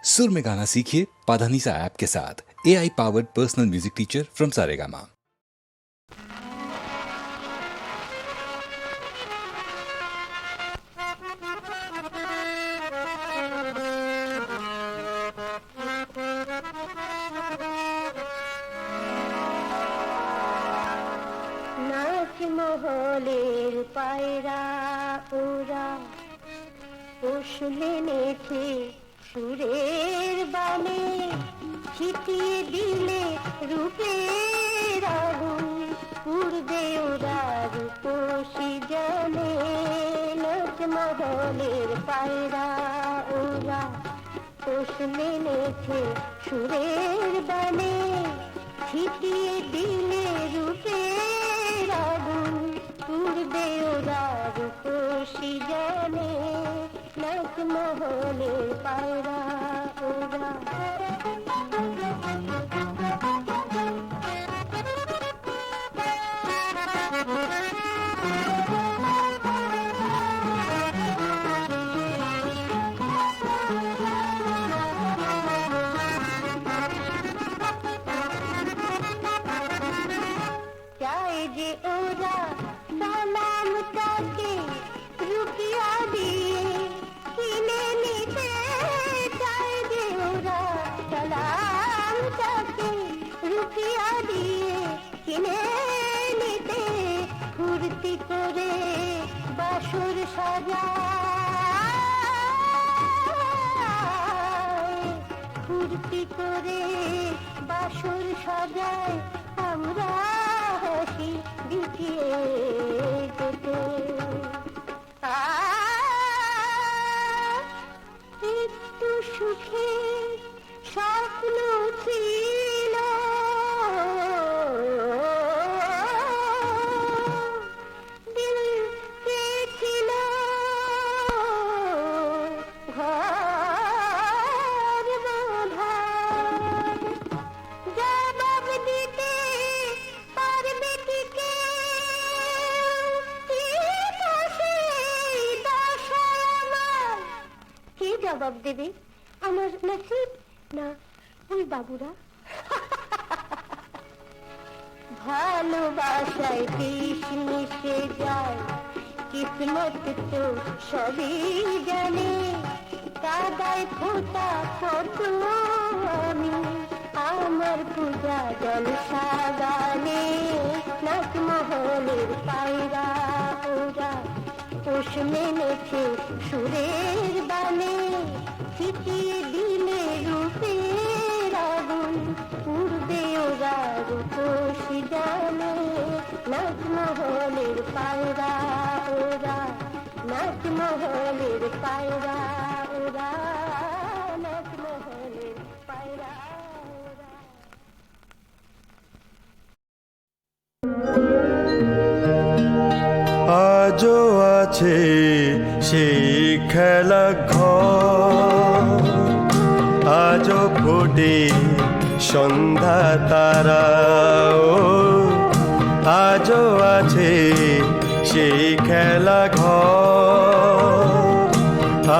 सुर में गाना सीखिए पाधानीसा ऐप के साथ। AI powered personal music teacher from Saregama. মহলের পায়রা ওরা পোষ মেনেছে সুরের বানে, ছিটিয়ে দিলে রূপের আগুন উড়বে ওরা রূপসী জানে। নাচ মহলের পায়রা ওরা পোষ মেনেছে সুরের বানে, ছিটিয়ে দিলে রূপের আগুন উড়বে ওরা রূপসী জানে। নাচ মহলের পায়রা ওরা। চায় যে ওরা সালাম তাকে রুকিয়া দিয়ে কিনে নিতে, চায় যে ওরা সালাম তাকে রুকিয়া দিয়ে কিনে নিতে, ফুর্তি করে বাসর সাজায়, ফুর্তি করে বাসর সাজায় আমরা হাসি দিটিয়ে যেতে। একটু সুখে স্বপ্ন ছিল, দিল পেয়েছিল ঘর বাঁধার, জবাব দিতে পারবে কি কেউ? কি জবাব দেবে? আমার নসিব না ওই বাবুরা? ভালোবাসায় বিষ মিশে যায়, কিসমত তো সবই জানে, কাদায় ফোটা কত আমি আমার পূজা জলসা গানে। নাচ মহলের পায়রা ওরা পোষ মেনেছে সুরের বানে, ছিটিয়ে দিলে রূপের আগুন উড়বে ওরা রূপসী জানে। নাচ মহলের পায়রা ওরা, নাচ মহলের পায়রা ওরা, নাচ মহলের পায়রা ওরা। আজও আছে সেই খেলা ঘর, আজও ফোটে সন্ধ্যা তারা, আজও আছে সেই খেলা ঘর,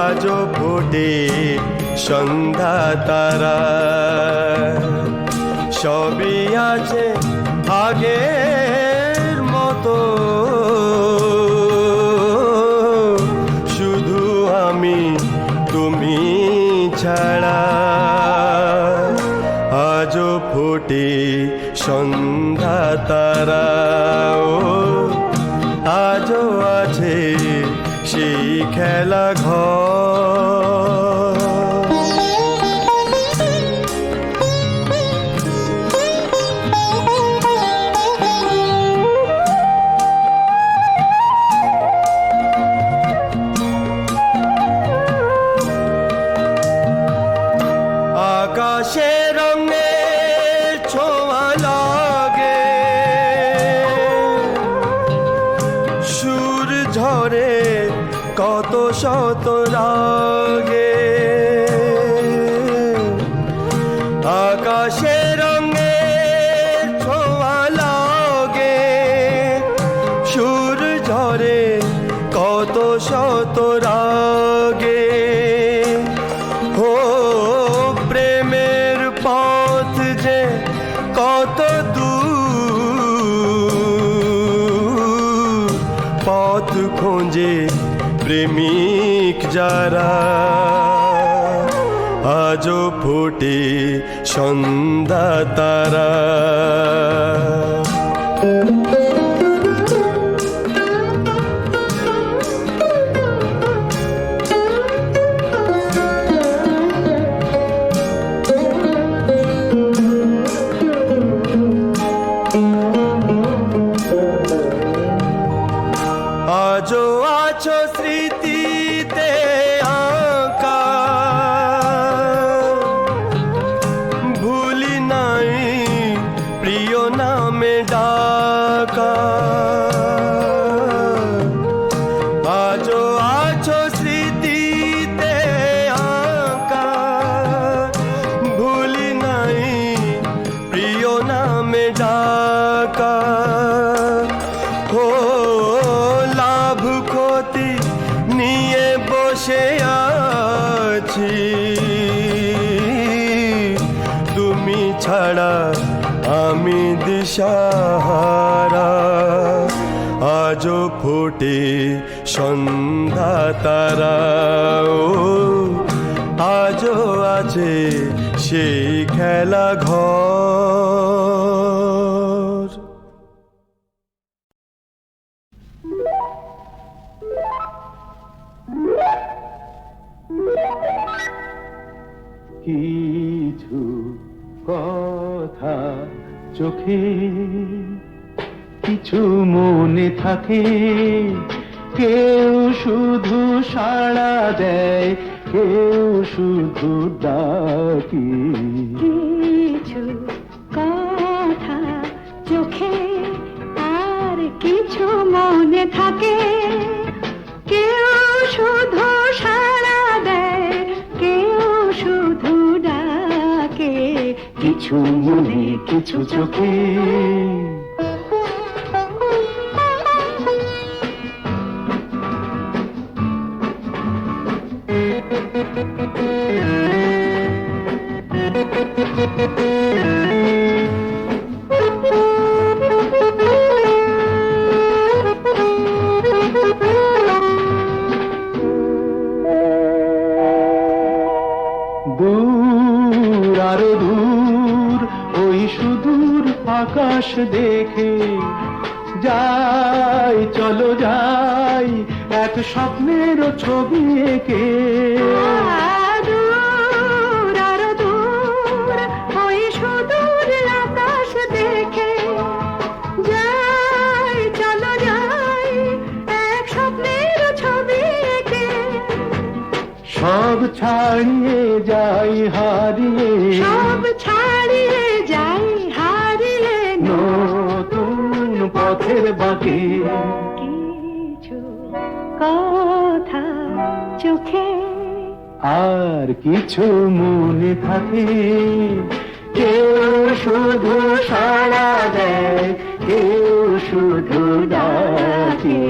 আজও ফোটে সন্ধ্যা তারা। সবই আছে আগের মতো, শুধু আমি তুমি ছাড়া। আজও ফোটে সন্ধ্যা তারা, আজও আছে সেই খেলা ঘর। আকাশে রঙের ছোঁয়া লাগে, সুর ঝরে কত শত রাগে। আকাশে রঙের ছোঁয়া লাগে, সুর ঝরে কত শত রাগে। ও পথ যে কত দূর, পথ খোঁজে প্রেমিক যারা, আজও ফোটে সন্ধ্যা তারা। আজও আছো স্মৃতিতে আঁকা, ভুলি নাই প্রিয় নামে ডাকা। আজও আছো স্মৃতিতে আঁকা, ভুলি নাই প্রিয় নামে ডাকা। ও লাভ ক্ষতি নিয়ে বসে আছি, তুমি ছাড়া আমি দিশাহারা। আজও ফোটে সন্ধ্যা তারা, ও আজও আছে সেই খেলা ঘর। কিছু কথা চোখে, কিছু মনে থাকে, কেউ শুধু সাড়া দেয়, কেউ শুধু ডাকে। কিছু কথা চোখে আর কিছু মনে থাকে, কেউ শুধু সাড়া দেয়, কেউ শুধু ডাকে। কিছু মনে কিছু চোখে। দূর আরো দূর ওই সুদূর আকাশ দেখে যাই, চলো যাই এক স্বপ্নের ছবি এঁকে। দূর আরো দূর ওই সুদূর আকাশ দেখে যাই, চলো যাই এক স্বপ্নের ছবি এঁকে। সব ছাড়িয়ে যাই হারিয়ে, সব ছাড়িয়ে যাই হারিয়ে, নতুন পথের বাঁকে। কিছু কথা চোখে আর কিছু মনে থাকে, কেউ শুধু সাড়া দেয়, কেউ শুধু ডাকে।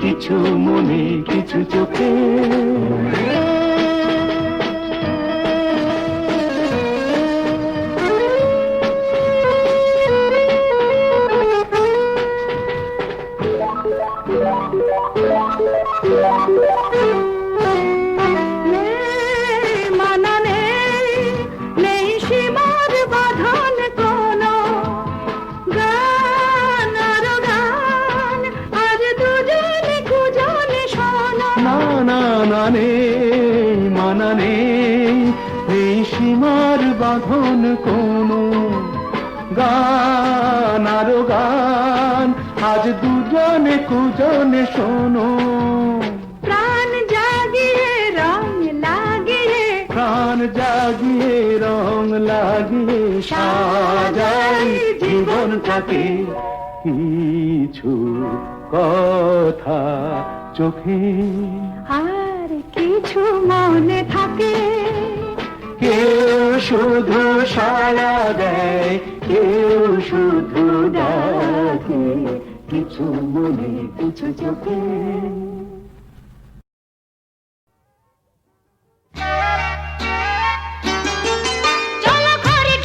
কিছু মনে কিছু চোখে। মানা নেই, নেই সীমার বাঁধন কোনো, গান আর গান আজ দুজনে কুজনে শোনো। না না না নেই, মানা নেই, এই সীমার বাঁধন কোনো, গান আরো গান আজ দুজনে কুজনে শোনো। প্রাণ জাগিয়ে রং লাগিয়ে, প্রাণ জাগিয়ে রং লাগিয়ে সাজাই জীবনটাকে। কিছু কথা চোখে আর কিছু মনে থাকে, কেউ শুধু সাড়া দেয়, কেউ শুধু ডাকে। কিছু মনে কিছু চোখে। চলো ঘরে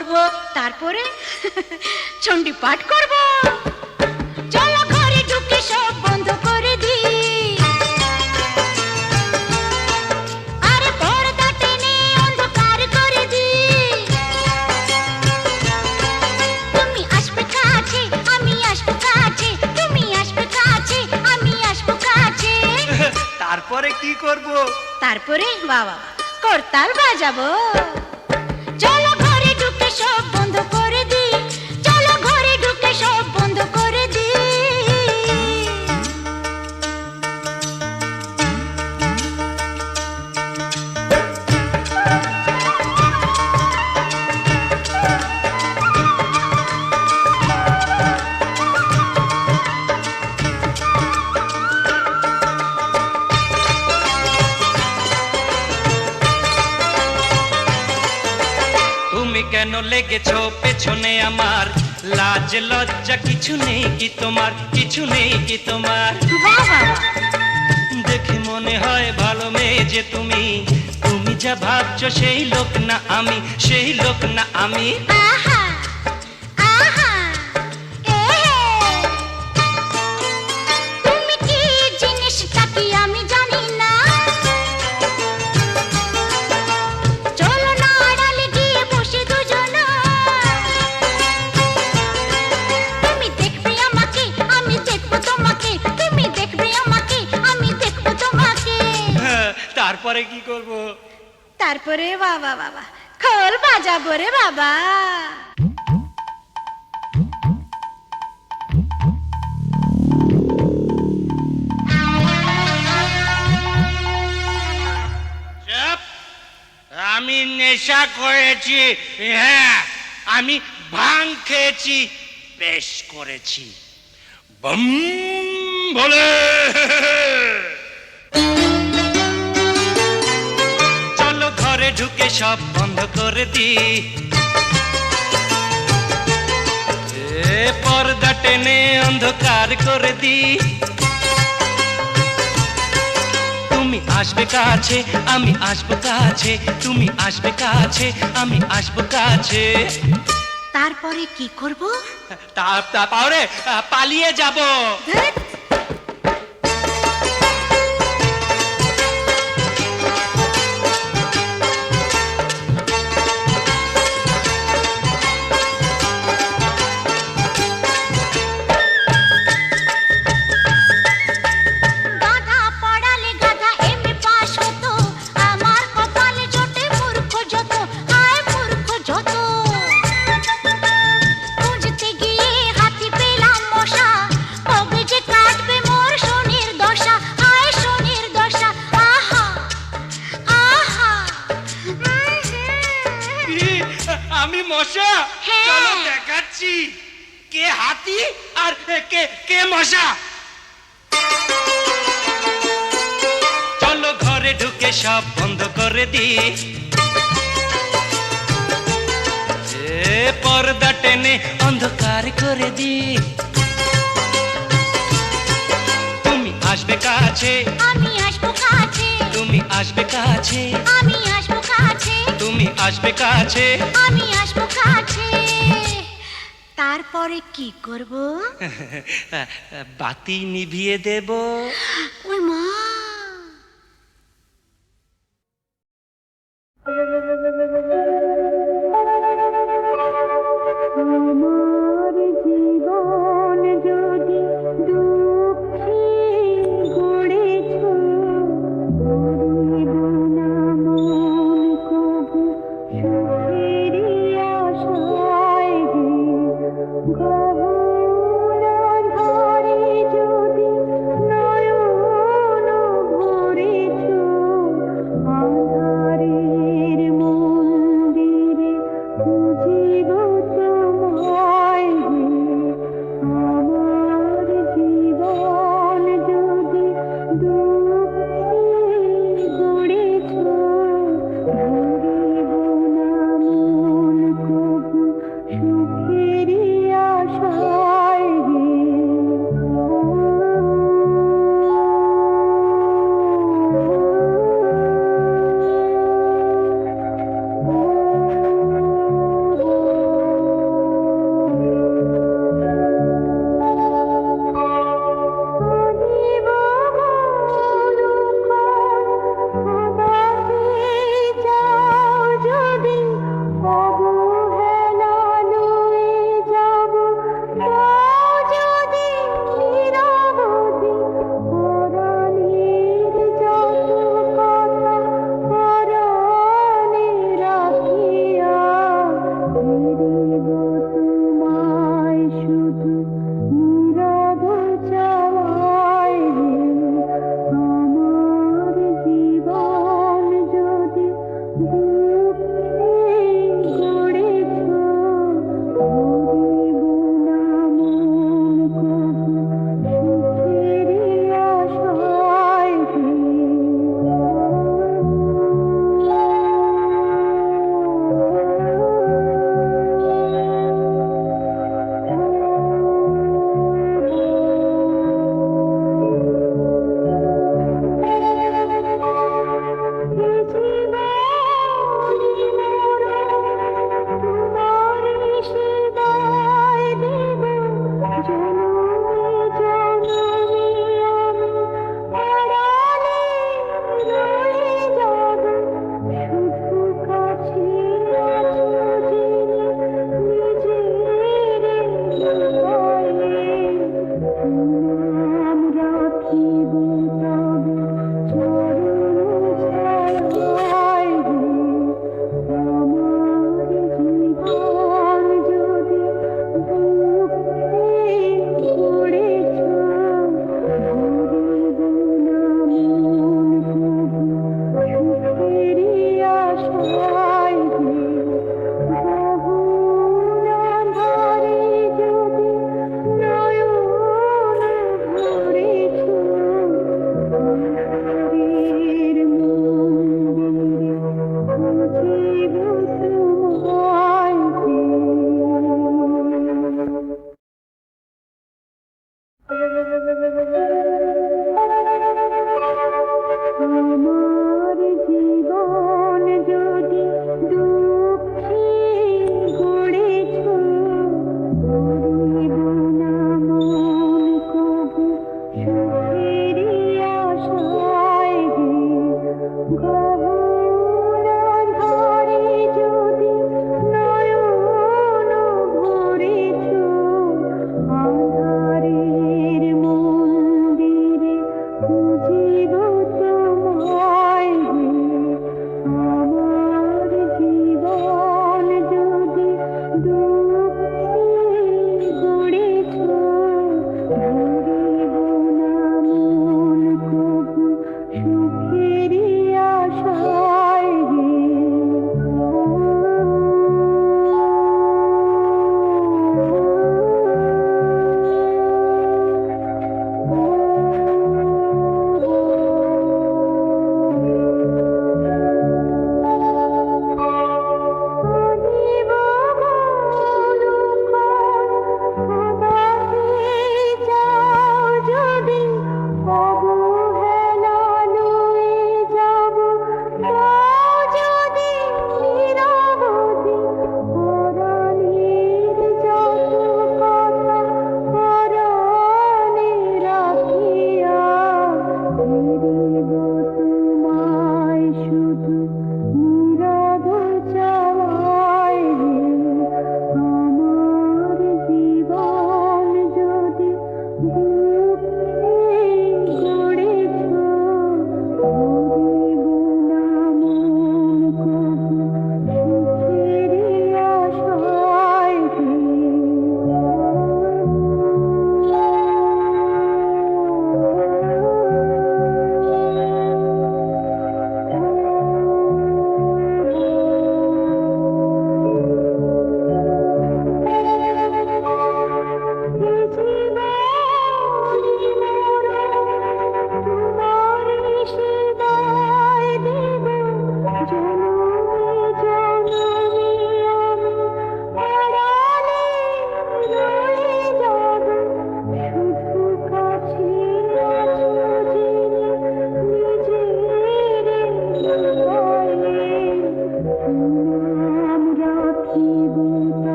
করব? তারপরে চণ্ডী পাঠ করব। চলো ঘরে ঢুকে সব বন্ধ করে দিই, আরে পর্দা টেনে অন্ধকার করে দিই। তুমি আসবে কাছে, আমি আসবো কাছে, তুমি আসবে কাছে, আমি আসবো কাছে। তারপরে কি করব? তারপরে বাবা করতাল বাজাবো। চলো ঘরে ঢুকে সব বন্ধ করে দিই, চলো ঘরে ঢুকে সব বন্ধ করে দিই। তুমি কেন লেগেছো পেছনে আমার? লাজ লজ্জা কিছু নেই কি তোমার? কিছু নেই কি তোমার? বাহ বাবা, দেখে মনে হয় ভালো মেয়ে যে তুমি। তুমি যা ভাবছো সেই লোক না আমি, সেই লোক না আমি। আহা আহা এহে, তুমি কি জিনিসটা কি আমি জানি না। চলো না আড়ালে গিয়ে বসে দুজনা, তুমি দেখবে আমাকে, আমি দেখবো তোমাকে, তুমি দেখবে আমাকে, আমি দেখবো তোমাকে। তারপরে কি করব? তারপরে বাবা বাবা খোল বাজাবো রে বাবা। চুপ! আমি নেশা করেছি, হ্যাঁ আমি ভাং খেয়েছি, বেশ করেছি। বম বলে চলো ঘরে ঢুকে সব বন্ধ করে দিই, পর্দা টেনে অন্ধকার করে দিই। তুমি আসবে কাছে, আমি আসবো কাছে, তুমি আসবে কাছে, আমি আসবো কাছে। তারপরে কি করব? তারপরে পালিয়ে যাব। ধ্যাৎ, গাধা পড়ালে গাধা এমএ পাস হতো, আমার কপালে জোটে মূর্খ যত, হায় মূর্খ যত। খুঁজতে গিয়ে হাতি পেলাম মশা, কবে যে কাটবে মোর শনির দশা, হায় শনির দশা। আহা আহা আমি মশা? হ্যাঁ। চলো দেখাচ্ছি কে হাতি আর কে কে মশা। চলো ঘরে ঢুকে সব বন্ধ করে দিই, পর্দা টেনে অন্ধকার করে দিই। তুমি আসবে কাছে, আমি আসবো কাছে, তুমি আসবে কাছে, আমি আসবো কাছে, তুমি আসবে কাছে। আমি আসবো কাছে। তারপরে কি করব? বাতি নিভিয়ে দেব। ওই মা,